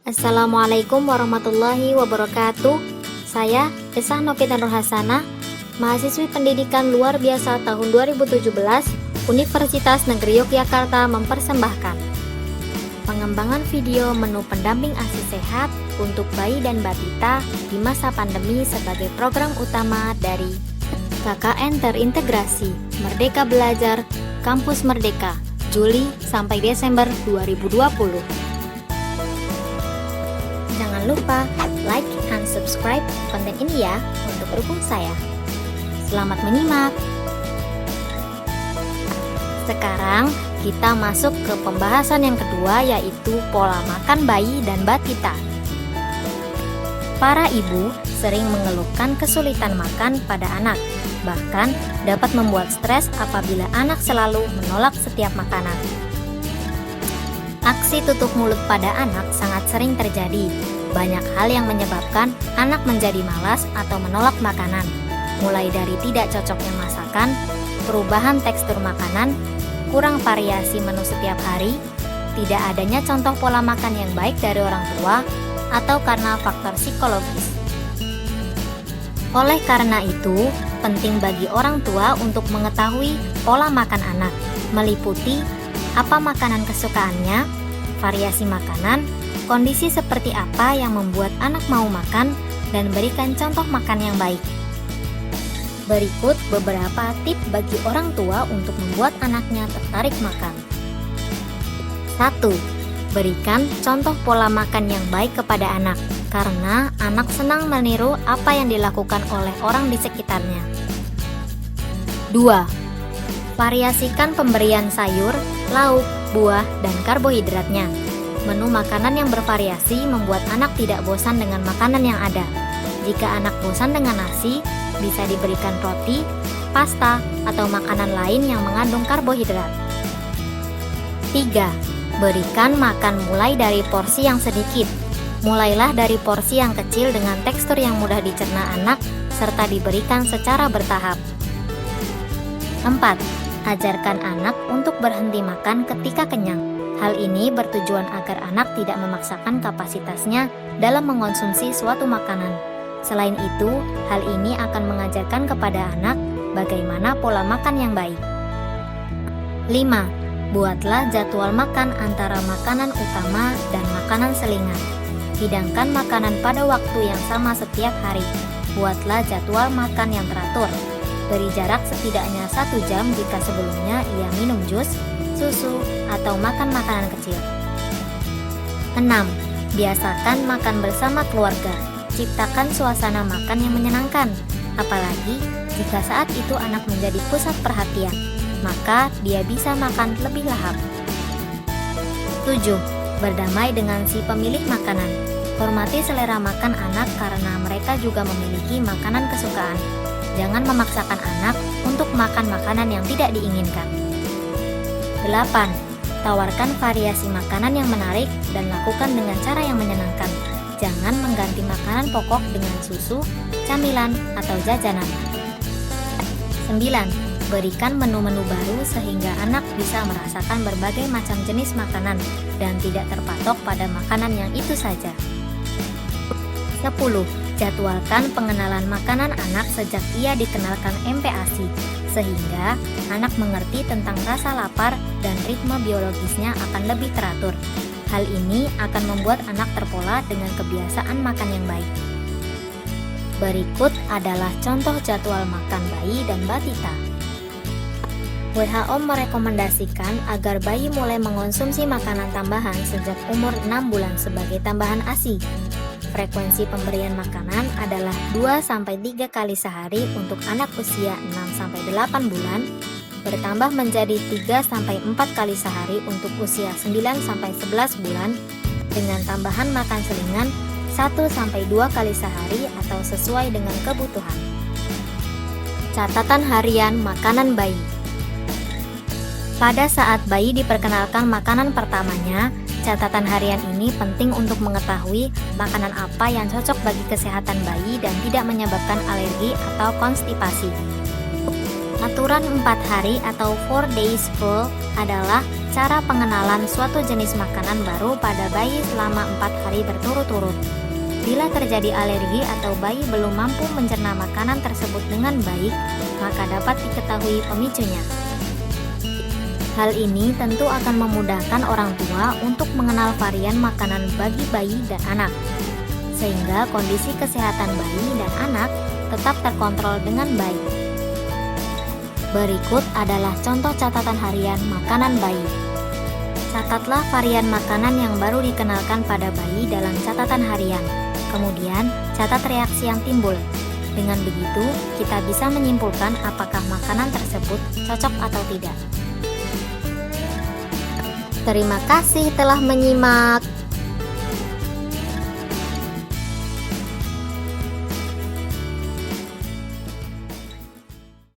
Assalamualaikum warahmatullahi wabarakatuh. Saya Esa Novita Nurhasana, mahasiswi pendidikan luar biasa tahun 2017, Universitas Negeri Yogyakarta mempersembahkan pengembangan video menu pendamping ASI sehat untuk bayi dan balita di masa pandemi sebagai program utama dari KKN Terintegrasi Merdeka Belajar Kampus Merdeka Juli sampai Desember 2020. Jangan lupa like and subscribe konten ini ya untuk dukung saya. Selamat menyimak. Sekarang kita masuk ke pembahasan yang kedua, yaitu pola makan bayi dan balita. Para ibu sering mengeluhkan kesulitan makan pada anak, bahkan dapat membuat stres apabila anak selalu menolak setiap makanan. Aksi tutup mulut pada anak sangat sering terjadi. Banyak hal yang menyebabkan anak menjadi malas atau menolak makanan, mulai dari tidak cocoknya masakan, perubahan tekstur makanan, kurang variasi menu setiap hari, tidak adanya contoh pola makan yang baik dari orang tua, atau karena faktor psikologis. Oleh karena itu, penting bagi orang tua untuk mengetahui pola makan anak, meliputi apa makanan kesukaannya, variasi makanan, kondisi seperti apa yang membuat anak mau makan, dan berikan contoh makan yang baik. Berikut beberapa tips bagi orang tua untuk membuat anaknya tertarik makan. 1. Berikan contoh pola makan yang baik kepada anak, karena anak senang meniru apa yang dilakukan oleh orang di sekitarnya. 2. Variasikan pemberian sayur, lauk, buah, dan karbohidratnya. Menu makanan yang bervariasi membuat anak tidak bosan dengan makanan yang ada. Jika anak bosan dengan nasi, bisa diberikan roti, pasta, atau makanan lain yang mengandung karbohidrat. 3. Berikan makan mulai dari porsi yang sedikit. Mulailah dari porsi yang kecil dengan tekstur yang mudah dicerna anak, serta diberikan secara bertahap. 4. Ajarkan anak untuk berhenti makan ketika kenyang. Hal ini bertujuan agar anak tidak memaksakan kapasitasnya dalam mengonsumsi suatu makanan. Selain itu, hal ini akan mengajarkan kepada anak bagaimana pola makan yang baik. 5. Buatlah jadwal makan antara makanan utama dan makanan selingan. Hidangkan makanan pada waktu yang sama setiap hari. Buatlah jadwal makan yang teratur. Beri jarak setidaknya 1 jam jika sebelumnya ia minum jus, susu, atau makan makanan kecil. 6. Biasakan makan bersama keluarga. Ciptakan suasana makan yang menyenangkan, apalagi jika saat itu anak menjadi pusat perhatian, maka dia bisa makan lebih lahap. 7. Berdamai dengan si pemilik makanan. Hormati selera makan anak karena mereka juga memiliki makanan kesukaan. Jangan memaksakan anak untuk makan makanan yang tidak diinginkan. 8. Tawarkan variasi makanan yang menarik dan lakukan dengan cara yang menyenangkan. Jangan mengganti makanan pokok dengan susu, camilan, atau jajanan. 9. Berikan menu-menu baru sehingga anak bisa merasakan berbagai macam jenis makanan dan tidak terpatok pada makanan yang itu saja. 10. Jadwalkan pengenalan makanan anak sejak ia dikenalkan MPASI, sehingga anak mengerti tentang rasa lapar dan ritme biologisnya akan lebih teratur. Hal ini akan membuat anak terpola dengan kebiasaan makan yang baik. Berikut adalah contoh jadwal makan bayi dan balita. WHO merekomendasikan agar bayi mulai mengonsumsi makanan tambahan sejak umur 6 bulan sebagai tambahan ASI. Frekuensi pemberian makanan adalah 2-3 kali sehari untuk anak usia 6-8 bulan, bertambah menjadi 3-4 kali sehari untuk usia 9-11 bulan, dengan tambahan makan selingan 1-2 kali sehari atau sesuai dengan kebutuhan. Catatan harian makanan bayi. Pada saat bayi diperkenalkan makanan pertamanya, catatan harian ini penting untuk mengetahui makanan apa yang cocok bagi kesehatan bayi dan tidak menyebabkan alergi atau konstipasi. Aturan 4 hari atau 4 days rule adalah cara pengenalan suatu jenis makanan baru pada bayi selama 4 hari berturut-turut. Bila terjadi alergi atau bayi belum mampu mencerna makanan tersebut dengan baik, maka dapat diketahui pemicunya. Hal ini tentu akan memudahkan orang tua untuk mengenal varian makanan bagi bayi dan anak, sehingga kondisi kesehatan bayi dan anak tetap terkontrol dengan baik. Berikut adalah contoh catatan harian makanan bayi. Catatlah varian makanan yang baru dikenalkan pada bayi dalam catatan harian. Kemudian, catat reaksi yang timbul. Dengan begitu, kita bisa menyimpulkan apakah makanan tersebut cocok atau tidak. Terima kasih telah menyimak.